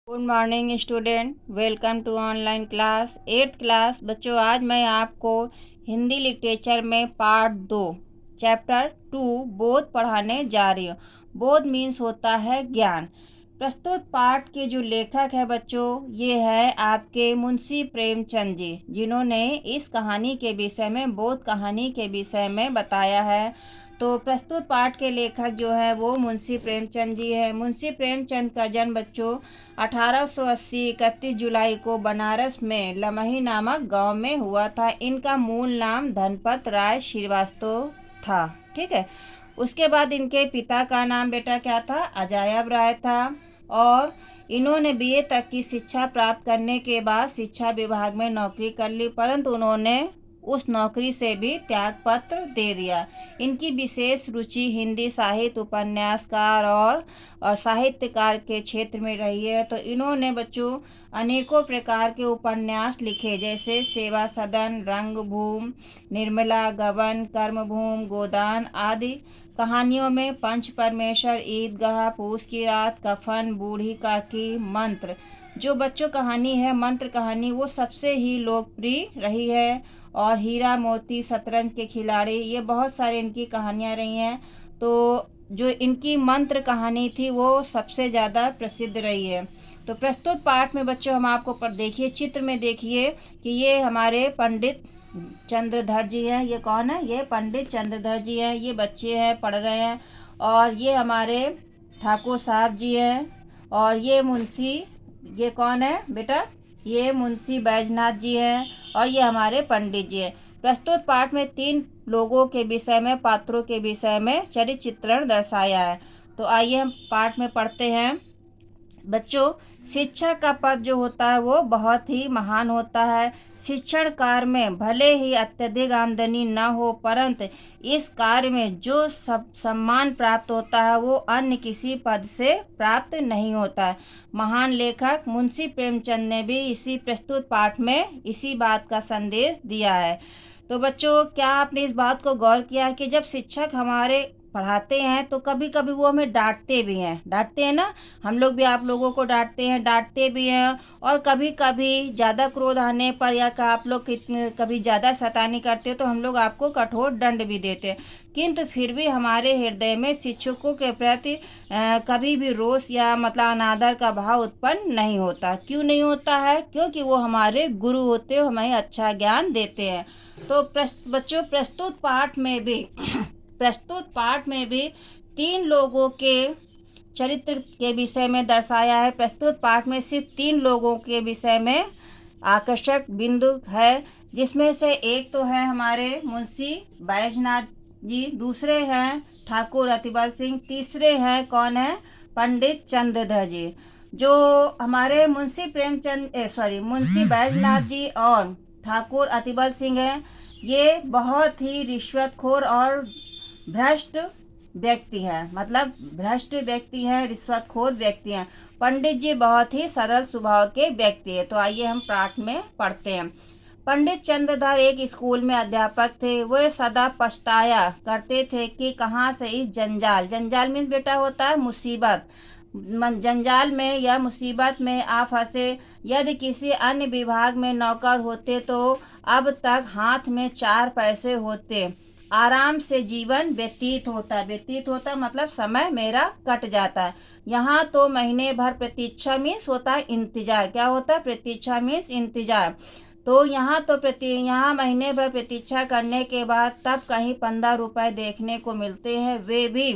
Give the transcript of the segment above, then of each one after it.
Good morning student, welcome to online class 8th class. बच्चों, आज मैं आपको हिंदी लिटरेचर में पार्ट 2 चैप्टर 2 बोध पढ़ाने जा रही हूँ। बोध मीन्स होता है ज्ञान। प्रस्तुत पाठ के जो लेखक है बच्चों, ये है आपके मुंशी प्रेमचंद जी, जिन्होंने इस कहानी के विषय में, बोध कहानी के विषय में बताया है। तो प्रस्तुत पाठ के लेखक जो है वो मुंशी प्रेमचंद जी है। मुंशी प्रेमचंद का जन्म बच्चों 1880 31 जुलाई को बनारस में लमही नामक गांव में हुआ था। इनका मूल नाम धनपत राय श्रीवास्तव था। ठीक है। उसके बाद इनके पिता का नाम बेटा क्या था? अजायब राय था। और इन्होंने बीए तक की शिक्षा प्राप्त करने के बाद शिक्षा विभाग में नौकरी कर ली, परंतु उन्होंने उस नौकरी से भी त्याग पत्र दे दिया। इनकी विशेष रुचि हिंदी साहित्य, उपन्यासकार और साहित्यकार के क्षेत्र में रही है। तो इन्होंने बच्चों अनेकों प्रकार के उपन्यास लिखे, जैसे सेवा सदन, रंगभूमि, निर्मला, गबन, कर्मभूमि, गोदान आदि। कहानियों में पंच परमेश्वर, ईदगाह, पूस की रात, कफन, बूढ़ी काकी, मंत्र, जो बच्चों कहानी है मंत्र कहानी, वो सबसे ही लोकप्रिय रही है। और हीरा मोती, शतरंज के खिलाड़ी, ये बहुत सारे इनकी कहानियाँ रही हैं। तो जो इनकी मंत्र कहानी थी वो सबसे ज़्यादा प्रसिद्ध रही है। तो प्रस्तुत पाठ में बच्चों हम आपको पर देखिए, चित्र में देखिए कि ये हमारे पंडित चंद्रधर जी हैं। ये कौन है? ये पंडित चंद्रधर जी हैं। ये बच्चे हैं, पढ़ रहे हैं। और ये हमारे ठाकुर साहब जी हैं। और ये मुंशी, ये कौन है बेटा? ये मुंशी बैजनाथ जी हैं। और ये हमारे पंडित जी हैं। प्रस्तुत पाठ में 3 लोगों के विषय में, पात्रों के विषय में चरित्र चित्रण दर्शाया है। तो आइए हम पाठ में पढ़ते हैं। बच्चों, शिक्षा का पद जो होता है वो बहुत ही महान होता है। शिक्षण कार्य में भले ही अत्यधिक आमदनी न हो, परंतु इस कार्य में जो सब सम्मान प्राप्त होता है वो अन्य किसी पद से प्राप्त नहीं होता है। महान लेखक मुंशी प्रेमचंद ने भी इसी प्रस्तुत पाठ में इसी बात का संदेश दिया है। तो बच्चों, क्या आपने इस बात को गौर किया है कि जब शिक्षक हमारे पढ़ाते हैं तो कभी कभी वो हमें डांटते भी हैं? डांटते हैं ना? हम लोग भी आप लोगों को डांटते हैं, डांटते भी हैं। और कभी कभी ज़्यादा क्रोध आने पर या आप लोग कितने कभी ज़्यादा शैतानी करते हो तो हम लोग आपको कठोर दंड भी देते हैं। किंतु फिर भी हमारे हृदय में शिक्षकों के प्रति कभी भी रोष या मतलब अनादर का भाव उत्पन्न नहीं होता। क्यों नहीं होता है? क्योंकि वो हमारे गुरु होते हैं, हमें अच्छा ज्ञान देते हैं। तो बच्चों, प्रस्तुत पाठ में भी 3 लोगों के चरित्र के विषय में दर्शाया है। प्रस्तुत पाठ में सिर्फ 3 लोगों के विषय में आकर्षक बिंदु है, जिसमें से एक तो है हमारे मुंशी बैजनाथ जी, दूसरे हैं ठाकुर अतिबल सिंह, तीसरे हैं कौन है? पंडित चंद्रधर जी। जो हमारे मुंशी बैजनाथ जी और ठाकुर अतिबल सिंह हैं, ये बहुत ही रिश्वतखोर और भ्रष्ट व्यक्ति हैं। मतलब भ्रष्ट व्यक्ति हैं, रिश्वतखोर व्यक्ति हैं। पंडित जी बहुत ही सरल स्वभाव के व्यक्ति हैं। तो आइए हम पाठ में पढ़ते हैं। पंडित चंद्रधर एक स्कूल में अध्यापक थे। वे सदा पछताया करते थे कि कहाँ से इस जंजाल, जंजाल मीन्स बेटा होता है मुसीबत, जंजाल में या मुसीबत में आप फंसे। यदि किसी अन्य विभाग में नौकर होते तो अब तक हाथ में 4 पैसे होते, आराम से जीवन व्यतीत होता मतलब समय मेरा कट जाता है। यहाँ तो महीने भर प्रतीक्षा मीन्स होता है इंतजार। क्या होता है? प्रतीक्षा मीन्स इंतजार। तो यहाँ महीने भर प्रतीक्षा करने के बाद तब कहीं 15 रुपए देखने को मिलते हैं, वे भी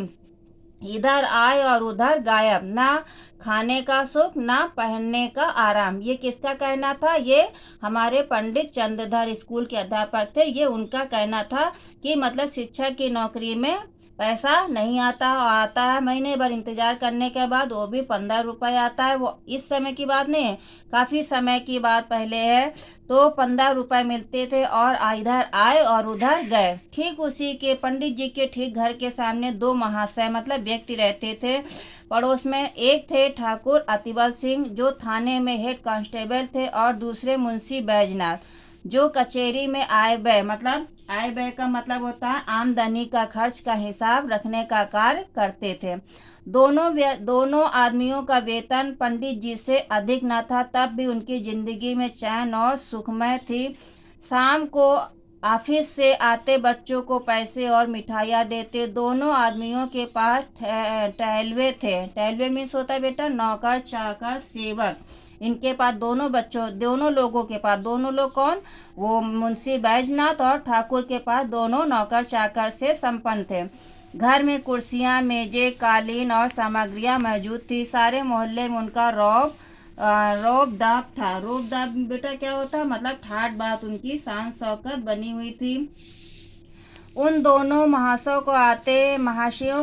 इधर आए और उधर गायब। ना खाने का सुख, ना पहनने का आराम। ये किसका कहना था? ये हमारे पंडित चंद्रधर स्कूल के अध्यापक थे। ये उनका कहना था कि मतलब शिक्षक की नौकरी में पैसा नहीं आता है महीने भर इंतजार करने के बाद, वो भी 15 रुपए आता है। वो इस समय की बात नहीं है, काफ़ी समय की बात पहले है। तो 15 रुपए मिलते थे और इधर आए और उधर गए। ठीक उसी के पंडित जी के ठीक घर के सामने 2 महाशय मतलब व्यक्ति रहते थे पड़ोस में। एक थे ठाकुर अतिबल सिंह, जो थाने में हेड कांस्टेबल थे, और दूसरे मुंशी बैजनाथ, जो कचहरी में आय व्यय का मतलब होता है आमदनी का खर्च का हिसाब रखने का कार्य करते थे। दोनों आदमियों का वेतन पंडित जी से अधिक न था, तब भी उनकी जिंदगी में चैन और सुखमय थी। शाम को ऑफिस से आते बच्चों को पैसे और मिठाइयाँ देते। दोनों आदमियों के पास टहलवे थे। टहलवे मीन्स होता है बेटा नौकर चाकर सेवक। इनके पास दोनों लोगों के पास, दोनों लोग कौन, वो मुंशी बैजनाथ और ठाकुर के पास दोनों नौकर चाकर से संपन्न थे। घर में कुर्सियां, मेजें, कालीन और सामग्रियां मौजूद थी। सारे मोहल्ले में उनका रौब दाब था। रौब दाब बेटा क्या होता है, मतलब ठाट बात, उनकी शान शौकत बनी हुई थी। उन दोनों महाशयों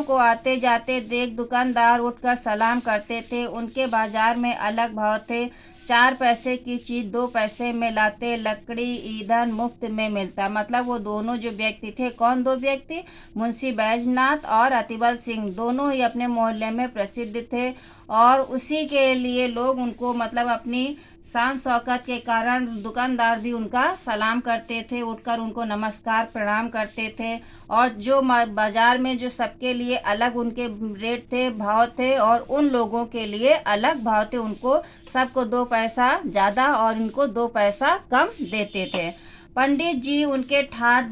को आते जाते देख दुकानदार उठकर सलाम करते थे। उनके बाजार में अलग भाव थे। 4 पैसे की चीज 2 पैसे में लाते। लकड़ी ईंधन मुफ्त में मिलता। मतलब वो दोनों जो व्यक्ति थे, कौन 2 व्यक्ति, मुंशी बैजनाथ और अतिबल सिंह, दोनों ही अपने मोहल्ले में प्रसिद्ध थे और उसी के लिए लोग उनको मतलब अपनी शान शौकत के कारण दुकानदार भी उनका सलाम करते थे, उठकर उनको नमस्कार प्रणाम करते थे। और जो बाजार में जो सबके लिए अलग उनके रेट थे, भाव थे, और उन लोगों के लिए अलग भाव थे। उनको सबको 2 पैसा ज़्यादा और इनको 2 पैसा कम देते थे। पंडित जी उनके ठाट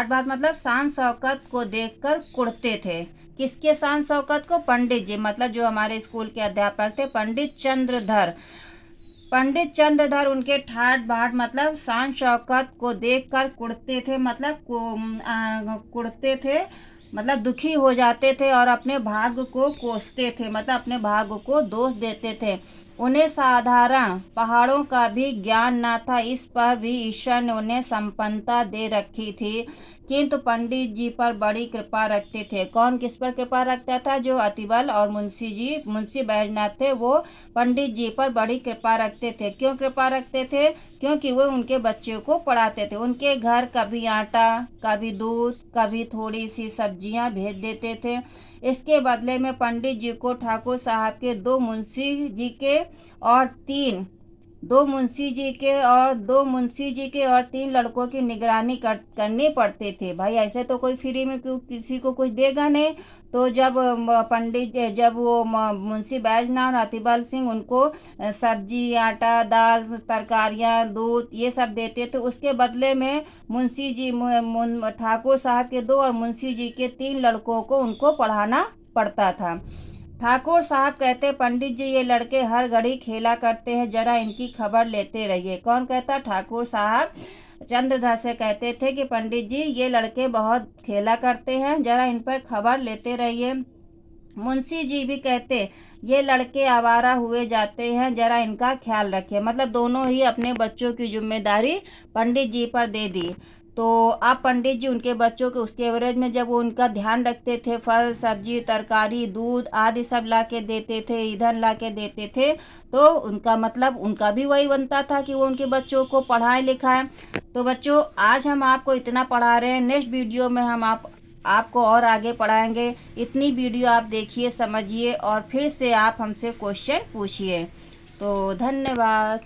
बाट मतलब शान शौकत को देखकर कुढ़ते थे। किसके शान शौकत को, पंडित जी, मतलब जो हमारे स्कूल के अध्यापक थे पंडित चंद्रधर उनके ठाट बाट मतलब शान शौकत को देखकर कुढ़ते थे, मतलब कुढ़ते थे, मतलब दुखी हो जाते थे और अपने भाग्य को कोसते थे, मतलब अपने भाग्य को दोष देते थे। उन्हें साधारण पहाड़ों का भी ज्ञान न था। इस पर भी ईश्वर ने उन्हें संपन्नता दे रखी थी, किंतु पंडित जी पर बड़ी कृपा रखते थे। कौन किस पर कृपा रखता था, जो अतिबल और मुंशी बैजनाथ थे, वो पंडित जी पर बड़ी कृपा रखते थे। क्यों कृपा रखते थे, क्योंकि वो उनके बच्चों को पढ़ाते थे। उनके घर कभी आटा, कभी दूध, कभी थोड़ी सी सब्जियां भेज देते थे। इसके बदले में पंडित जी को ठाकुर साहब के 2 मुंशी जी के और 3 लड़कों की निगरानी करनी पड़ती थी। भाई ऐसे तो कोई फ्री में क्यों किसी को कुछ देगा नहीं। तो जब वो मुंशी बैजनाथ और अतिबल सिंह उनको सब्जी, आटा, दाल, तरकारियां, दूध ये सब देते थे, उसके बदले में ठाकुर साहब के 2 और मुंशी जी के 3 लड़कों को उनको पढ़ाना पड़ता था। ठाकुर साहब कहते, पंडित जी ये लड़के हर घड़ी खेला करते हैं, जरा इनकी खबर लेते रहिए। कौन कहता, ठाकुर साहब चंद्रधर से कहते थे कि पंडित जी ये लड़के बहुत खेला करते हैं, जरा इन पर खबर लेते रहिए। मुंशी जी भी कहते, ये लड़के आवारा हुए जाते हैं, जरा इनका ख्याल रखें। मतलब दोनों ही अपने बच्चों की जिम्मेदारी पंडित जी पर दे दी। तो अब पंडित जी उनके बच्चों के उसके एवरेज में जब वो उनका ध्यान रखते थे, फल सब्जी तरकारी दूध आदि सब ला के देते थे, ईंधन ला के देते थे, तो उनका मतलब उनका भी वही बनता था कि वो उनके बच्चों को पढ़ाएं लिखाएं। तो बच्चों आज हम आपको इतना पढ़ा रहे हैं, नेक्स्ट वीडियो में हम आपको और आगे पढ़ाएंगे। इतनी वीडियो आप देखिए, समझिए और फिर से आप हमसे क्वेश्चन पूछिए। तो धन्यवाद।